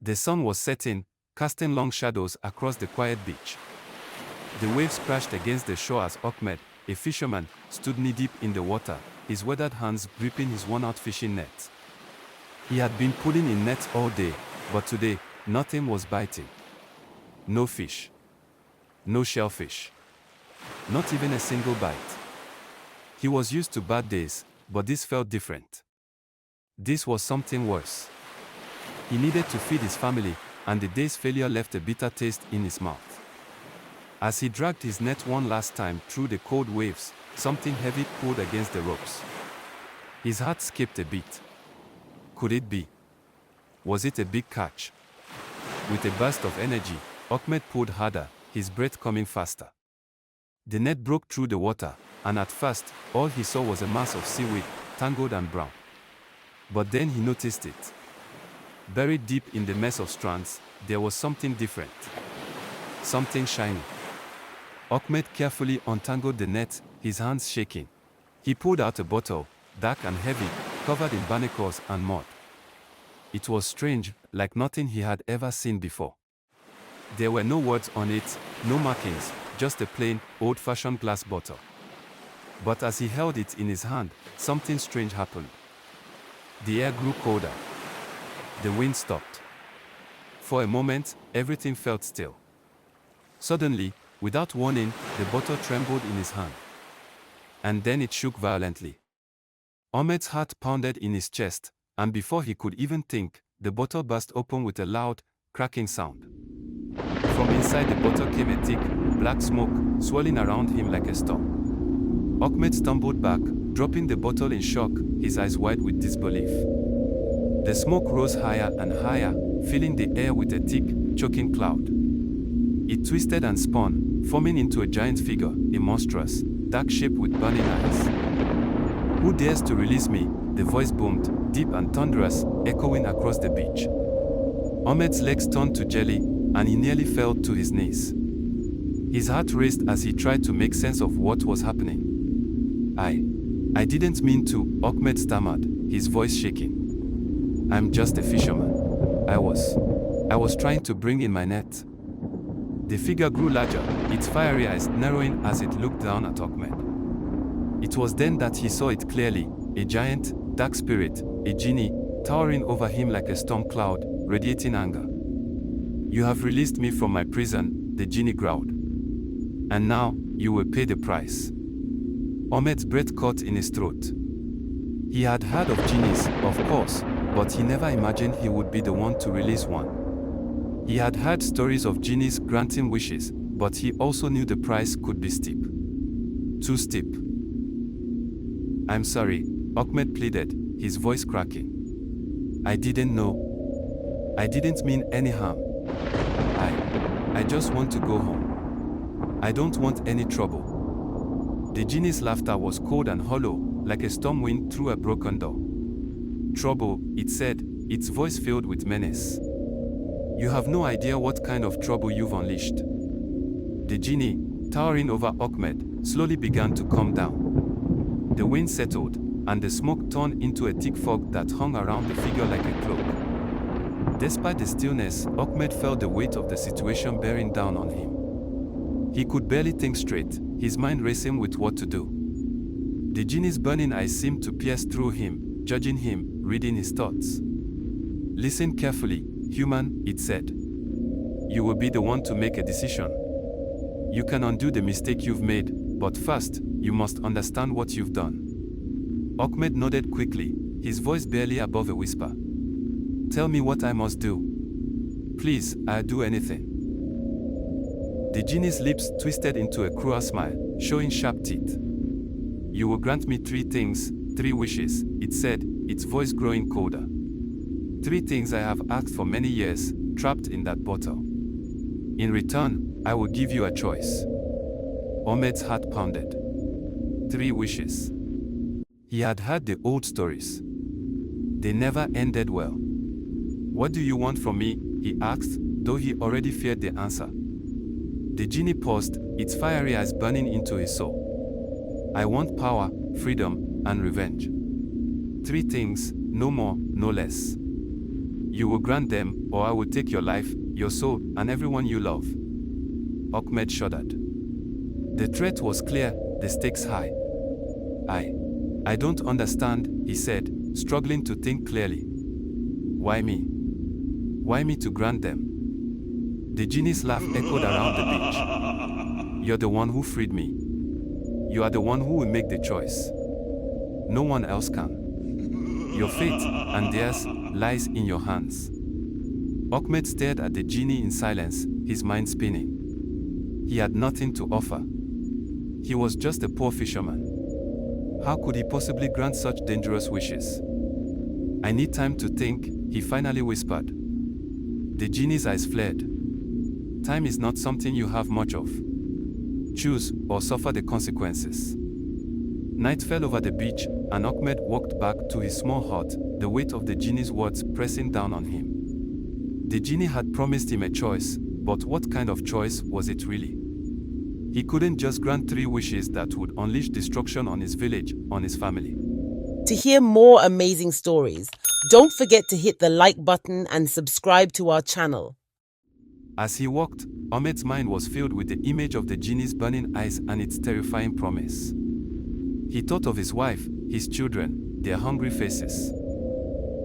The sun was setting, casting long shadows across the quiet beach. The waves crashed against the shore as Ahmed, a fisherman, stood knee-deep in the water, his weathered hands gripping his worn-out fishing net. He had been pulling in nets all day, but today, nothing was biting. No fish. No shellfish. Not even a single bite. He was used to bad days, but this felt different. This was something worse. He needed to feed his family, and the day's failure left a bitter taste in his mouth. As he dragged his net one last time through the cold waves, something heavy pulled against the ropes. His heart skipped a beat. Could it be? Was it a big catch? With a burst of energy, Ahmed pulled harder, his breath coming faster. The net broke through the water, and at first, all he saw was a mass of seaweed, tangled and brown. But then he noticed it. Buried deep in the mess of strands, there was something different. Something shiny. Ahmed carefully untangled the net, his hands shaking. He pulled out a bottle, dark and heavy, covered in barnacles and mud. It was strange, like nothing he had ever seen before. There were no words on it, no markings, just a plain, old-fashioned glass bottle. But as he held it in his hand, something strange happened. The air grew colder. The wind stopped. For a moment, everything felt still. Suddenly, without warning, the bottle trembled in his hand. And then it shook violently. Ahmed's heart pounded in his chest, and before he could even think, the bottle burst open with a loud, cracking sound. From inside the bottle came a thick, black smoke, swirling around him like a storm. Ahmed stumbled back, dropping the bottle in shock, his eyes wide with disbelief. The smoke rose higher and higher, filling the air with a thick, choking cloud. It twisted and spun, forming into a giant figure, a monstrous, dark shape with burning eyes. "Who dares to release me?" the voice boomed, deep and thunderous, echoing across the beach. Ahmed's legs turned to jelly, and he nearly fell to his knees. His heart raced as he tried to make sense of what was happening. I didn't mean to," Ahmed stammered, his voice shaking. "I'm just a fisherman. I was trying to bring in my net." The figure grew larger, its fiery eyes narrowing as it looked down at Ahmed. It was then that he saw it clearly, a giant, dark spirit, a genie, towering over him like a storm cloud, radiating anger. "You have released me from my prison," the genie growled. "And now, you will pay the price." Ahmed's breath caught in his throat. He had heard of genies, of course, but he never imagined he would be the one to release one. He had heard stories of genies granting wishes, but he also knew the price could be steep. Too steep. "I'm sorry," Ahmed pleaded, his voice cracking. "I didn't know. I didn't mean any harm. I just want to go home. I don't want any trouble." The genie's laughter was cold and hollow, like a storm wind through a broken door. "Trouble," it said, its voice filled with menace. "You have no idea what kind of trouble you've unleashed." The genie, towering over Ahmed, slowly began to calm down. The wind settled, and the smoke turned into a thick fog that hung around the figure like a cloak. Despite the stillness, Ahmed felt the weight of the situation bearing down on him. He could barely think straight, his mind racing with what to do. The genie's burning eyes seemed to pierce through him, judging him, reading his thoughts. "Listen carefully, human," it said. "You will be the one to make a decision. You can undo the mistake you've made, but first, you must understand what you've done." Ahmed nodded quickly, his voice barely above a whisper. "Tell me what I must do. Please, I'll do anything." The genie's lips twisted into a cruel smile, showing sharp teeth. "You will grant me 3 things, 3 wishes," it said, its voice growing colder. 3 things I have asked for many years, trapped in that bottle. In return, I will give you a choice." Ahmed's heart pounded. 3 wishes. He had heard the old stories. They never ended well. "What do you want from me?" he asked, though he already feared the answer. The genie paused, its fiery eyes burning into his soul. "I want power, freedom, and revenge. 3 things, no more, no less." You will grant them, or I will take your life, your soul, and everyone you love. Ahmed shuddered. The threat was clear, the stakes high. I don't understand, he said, struggling to think clearly. Why me? Why me to grant them? The genie's laugh echoed around the beach. You're the one who freed me. You are the one who will make the choice. No one else can. Your fate, and theirs, lies in your hands. Ahmed stared at the genie in silence, his mind spinning. He had nothing to offer. He was just a poor fisherman. How could he possibly grant such dangerous wishes? I need time to think, he finally whispered. The genie's eyes flared. Time is not something you have much of. Choose, or suffer the consequences. Night fell over the beach, and Ahmed walked back to his small hut, the weight of the genie's words pressing down on him. The genie had promised him a choice, but what kind of choice was it really? He couldn't just grant 3 wishes that would unleash destruction on his village, on his family. To hear more amazing stories, don't forget to hit the like button and subscribe to our channel. As he walked, Ahmed's mind was filled with the image of the genie's burning eyes and its terrifying promise. He thought of his wife, his children, their hungry faces.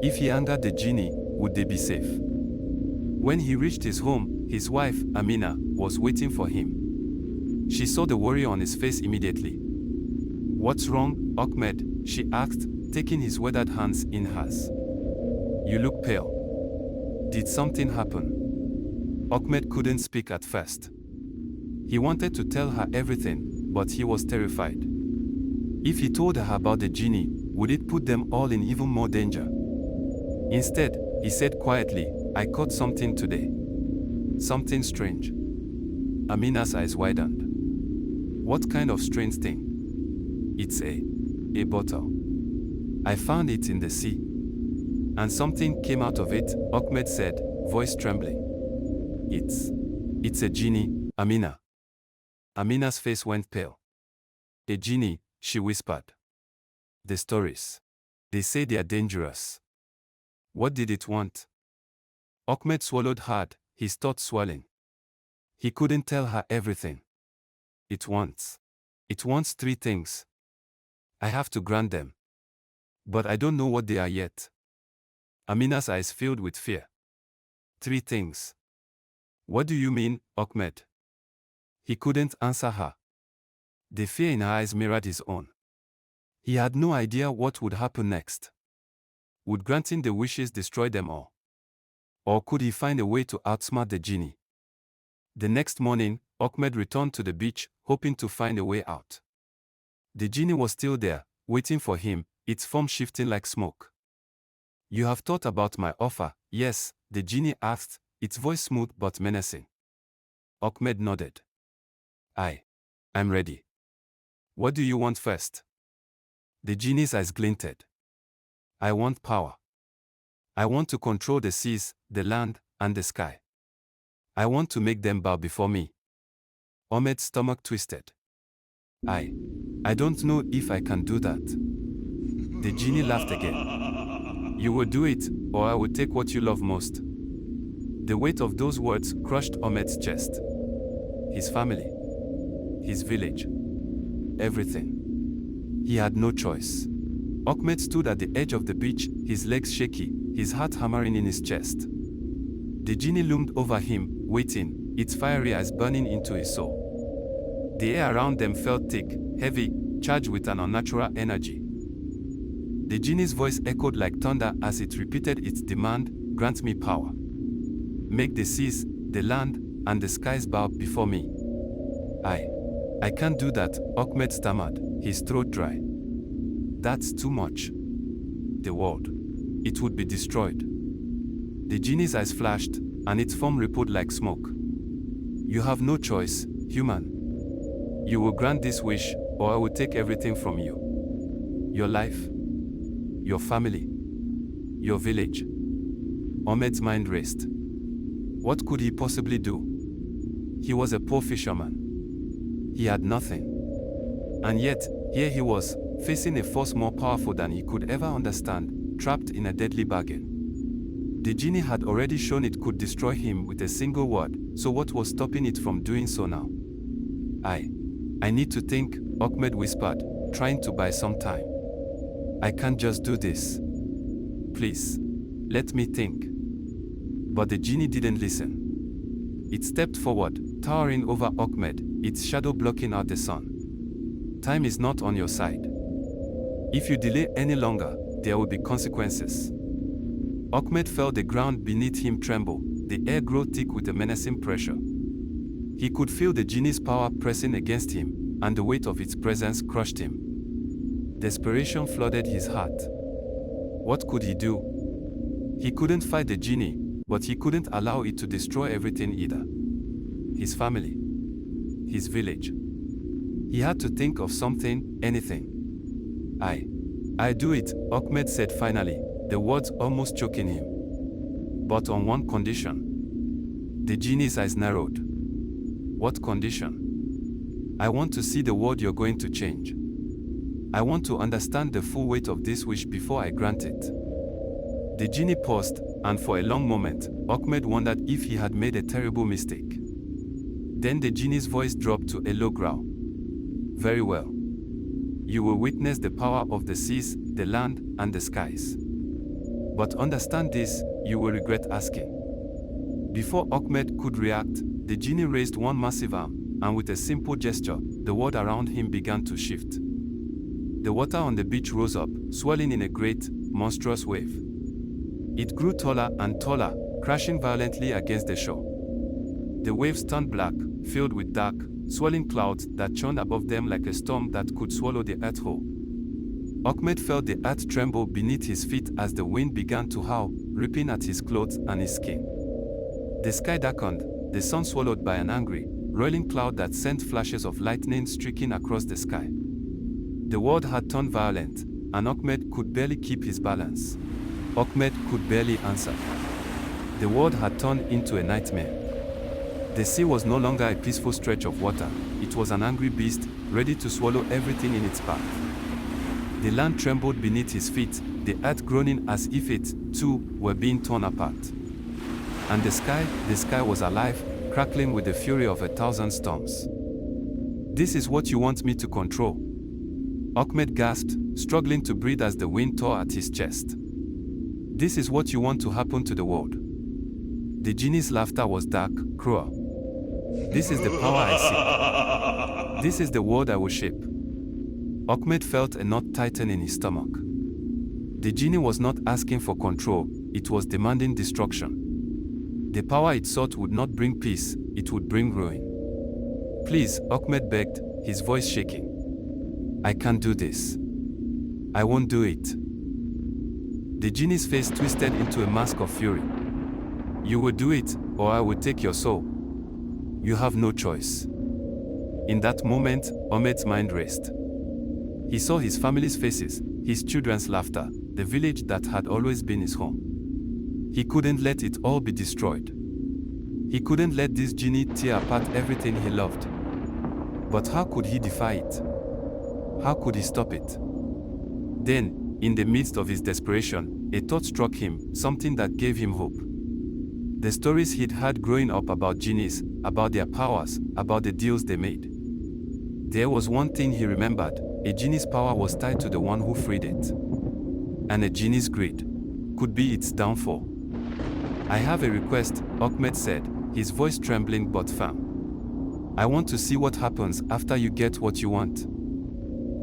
If he angered the genie, would they be safe? When he reached his home, his wife, Amina, was waiting for him. She saw the worry on his face immediately. What's wrong, Ahmed? She asked, taking his weathered hands in hers. You look pale. Did something happen? Ahmed couldn't speak at first. He wanted to tell her everything, but he was terrified. If he told her about the genie, would it put them all in even more danger? Instead, he said quietly, I caught something today. Something strange. Amina's eyes widened. What kind of strange thing? It's a bottle. I found it in the sea. And something came out of it, Ahmed said, voice trembling. It's a genie, Amina. Amina's face went pale. A genie, she whispered. The stories. They say they are dangerous. What did it want? Ahmed swallowed hard, his thoughts swelling. He couldn't tell her everything. It wants 3 things. I have to grant them. But I don't know what they are yet. Amina's eyes filled with fear. 3 things. What do you mean, Ahmed? He couldn't answer her. The fear in her eyes mirrored his own. He had no idea what would happen next. Would granting the wishes destroy them all? Or could he find a way to outsmart the genie? The next morning, Ahmed returned to the beach, hoping to find a way out. The genie was still there, waiting for him, its form shifting like smoke. You have thought about my offer, yes, the genie asked, its voice smooth but menacing. Ahmed nodded. I'm ready. What do you want first? The genie's eyes glinted. I want power. I want to control the seas, the land, and the sky. I want to make them bow before me. Ahmed's stomach twisted. I don't know if I can do that. The genie laughed again. You will do it, or I will take what you love most. The weight of those words crushed Ahmed's chest. His family. His village. Everything. He had no choice. Ahmed stood at the edge of the beach, his legs shaky, his heart hammering in his chest. The genie loomed over him, waiting, its fiery eyes burning into his soul. The air around them felt thick, heavy, charged with an unnatural energy. The genie's voice echoed like thunder as it repeated its demand, grant me power. Make the seas, the land, and the skies bow before me. I can't do that, Ahmed stammered, his throat dry. That's too much. The world. It would be destroyed. The genie's eyes flashed, and its form rippled like smoke. You have no choice, human. You will grant this wish, or I will take everything from you. Your life. Your family. Your village. Ahmed's mind raced. What could he possibly do? He was a poor fisherman. He had nothing. And yet, here he was, facing a force more powerful than he could ever understand, trapped in a deadly bargain. The genie had already shown it could destroy him with a single word, so what was stopping it from doing so now? I need to think, Ahmed whispered, trying to buy some time. I can't just do this. Please, let me think. But the genie didn't listen. It stepped forward, towering over Ahmed, its shadow blocking out the sun. Time is not on your side. If you delay any longer, there will be consequences. Ahmed felt the ground beneath him tremble, the air grow thick with a menacing pressure. He could feel the genie's power pressing against him, and the weight of its presence crushed him. Desperation flooded his heart. What could he do? He couldn't fight the genie, but he couldn't allow it to destroy everything either. His family. His village. He had to think of something, anything. I do it, Ahmed said finally, the words almost choking him. But on one condition. The genie's eyes narrowed. What condition? I want to see the world you're going to change. I want to understand the full weight of this wish before I grant it. The genie paused, and for a long moment, Ahmed wondered if he had made a terrible mistake. Then the genie's voice dropped to a low growl. Very well. You will witness the power of the seas, the land, and the skies. But understand this, you will regret asking. Before Ahmed could react, the genie raised one massive arm, and with a simple gesture, the world around him began to shift. The water on the beach rose up, swelling in a great, monstrous wave. It grew taller and taller, crashing violently against the shore. The waves turned black, filled with dark, swirling clouds that churned above them like a storm that could swallow the earth whole. Ahmed felt the earth tremble beneath his feet as the wind began to howl, ripping at his clothes and his skin. The sky darkened, the sun swallowed by an angry, roiling cloud that sent flashes of lightning streaking across the sky. The world had turned violent, and Ahmed could barely keep his balance. Ahmed could barely answer. The world had turned into a nightmare. The sea was no longer a peaceful stretch of water, it was an angry beast, ready to swallow everything in its path. The land trembled beneath his feet, the earth groaning as if it, too, were being torn apart. And the sky was alive, crackling with the fury of 1,000 storms. This is what you want me to control? Ahmed gasped, struggling to breathe as the wind tore at his chest. This is what you want to happen to the world? The genie's laughter was dark, cruel. This is the power I seek. This is the world I will shape. Ahmed felt a knot tighten in his stomach. The genie was not asking for control, it was demanding destruction. The power it sought would not bring peace, it would bring ruin. Please, Ahmed begged, his voice shaking. I can't do this. I won't do it. The genie's face twisted into a mask of fury. You will do it, or I will take your soul. You have no choice. In that moment, Ahmed's mind raced. He saw his family's faces, his children's laughter, the village that had always been his home. He couldn't let it all be destroyed. He couldn't let this genie tear apart everything he loved. But how could he defy it? How could he stop it? Then, in the midst of his desperation, a thought struck him, something that gave him hope. The stories he'd heard growing up about genies, about their powers, about the deals they made. There was one thing he remembered, a genie's power was tied to the one who freed it. And a genie's greed could be its downfall. I have a request, Ahmed said, his voice trembling but firm. I want to see what happens after you get what you want.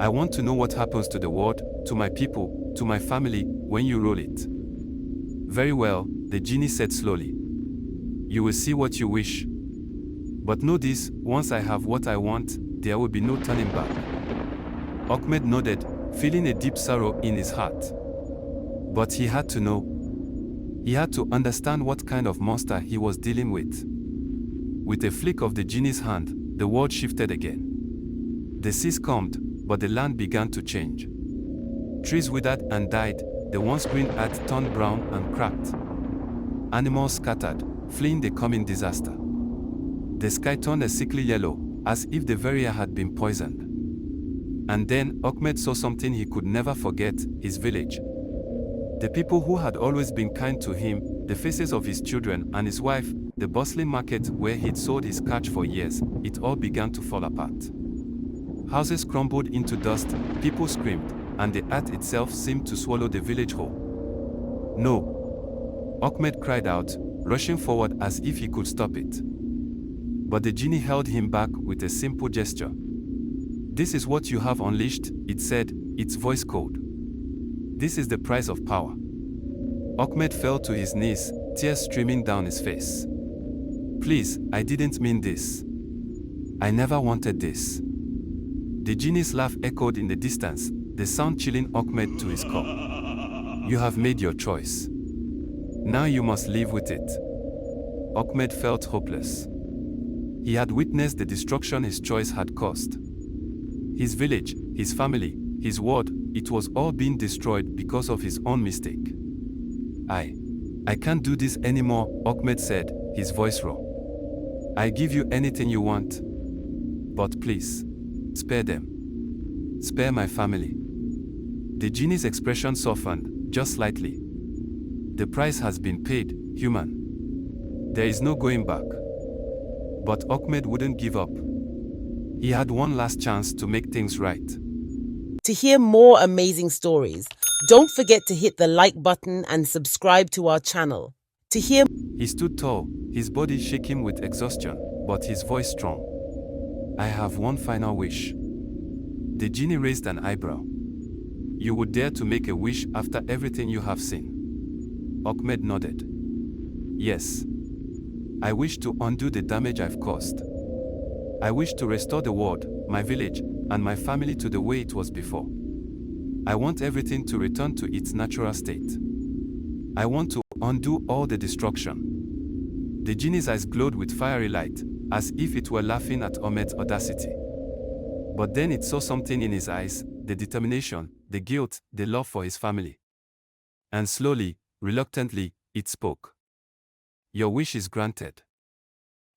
I want to know what happens to the world, to my people, to my family, when you rule it. Very well, the genie said slowly. You will see what you wish. But know this, once I have what I want, there will be no turning back. Ahmed nodded, feeling a deep sorrow in his heart. But he had to know. He had to understand what kind of monster he was dealing with. With a flick of the genie's hand, the world shifted again. The seas calmed, but the land began to change. Trees withered and died, the once green earth turned brown and cracked. Animals scattered, fleeing the coming disaster. The sky turned a sickly yellow, as if the very air had been poisoned. And then Ahmed saw something he could never forget, his village. The people who had always been kind to him, The faces of his children and his wife, the bustling market where he'd sold his catch for years, it all began to fall apart. Houses crumbled into dust, people screamed, and the earth itself seemed to swallow the village whole. No! Ahmed cried out, rushing forward as if he could stop it. But the genie held him back with a simple gesture. "This is what you have unleashed," it said, its voice cold. "This is the price of power." Ahmed fell to his knees, tears streaming down his face. "Please, I didn't mean this. I never wanted this." The genie's laugh echoed in the distance, the sound chilling Ahmed to his core. "You have made your choice. Now you must live with it." Ahmed felt hopeless. He had witnessed the destruction his choice had caused. His village, his family, his world, it was all being destroyed because of his own mistake. I can't do this anymore," Ahmed said, his voice raw. "I give you anything you want. But please, spare them. Spare my family." The genie's expression softened, just slightly. "The price has been paid, human. There is no going back." But Ahmed wouldn't give up. He had one last chance to make things right. To hear more amazing stories, don't forget to hit the like button and subscribe to our channel. He stood tall, his body shaking with exhaustion, but his voice strong. "I have one final wish." The genie raised an eyebrow. "You would dare to make a wish after everything you have seen?" Ahmed nodded. "Yes. I wish to undo the damage I've caused. I wish to restore the world, my village, and my family to the way it was before. I want everything to return to its natural state. I want to undo all the destruction." The genie's eyes glowed with fiery light, as if it were laughing at Ahmed's audacity. But then it saw something in his eyes, the determination, the guilt, the love for his family. And slowly, reluctantly, it spoke. "Your wish is granted."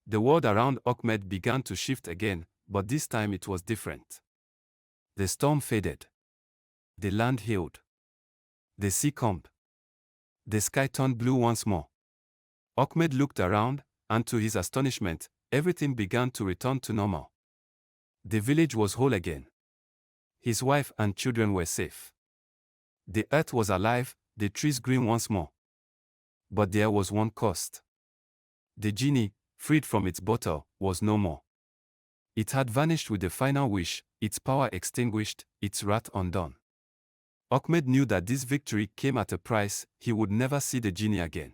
The world around Ahmed began to shift again, but this time it was different. The storm faded. The land healed. The sea calmed. The sky turned blue once more. Ahmed looked around, and to his astonishment, everything began to return to normal. The village was whole again. His wife and children were safe. The earth was alive, the trees green once more. But there was one cost. The genie, freed from its bottle, was no more. It had vanished with the final wish, its power extinguished, its wrath undone. Ahmed knew that this victory came at a price. He would never see the genie again.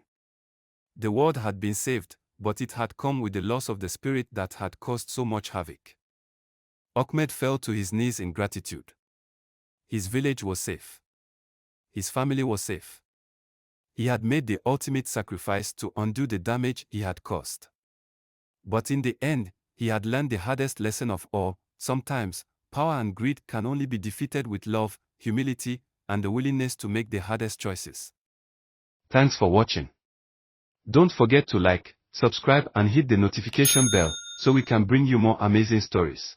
The world had been saved, but it had come with the loss of the spirit that had caused so much havoc. Ahmed fell to his knees in gratitude. His village was safe. His family was safe. He had made the ultimate sacrifice to undo the damage he had caused. But in the end, he had learned the hardest lesson of all. Sometimes, power and greed can only be defeated with love, humility, and the willingness to make the hardest choices. Thanks for watching. Don't forget to like, subscribe and hit the notification bell so we can bring you more amazing stories.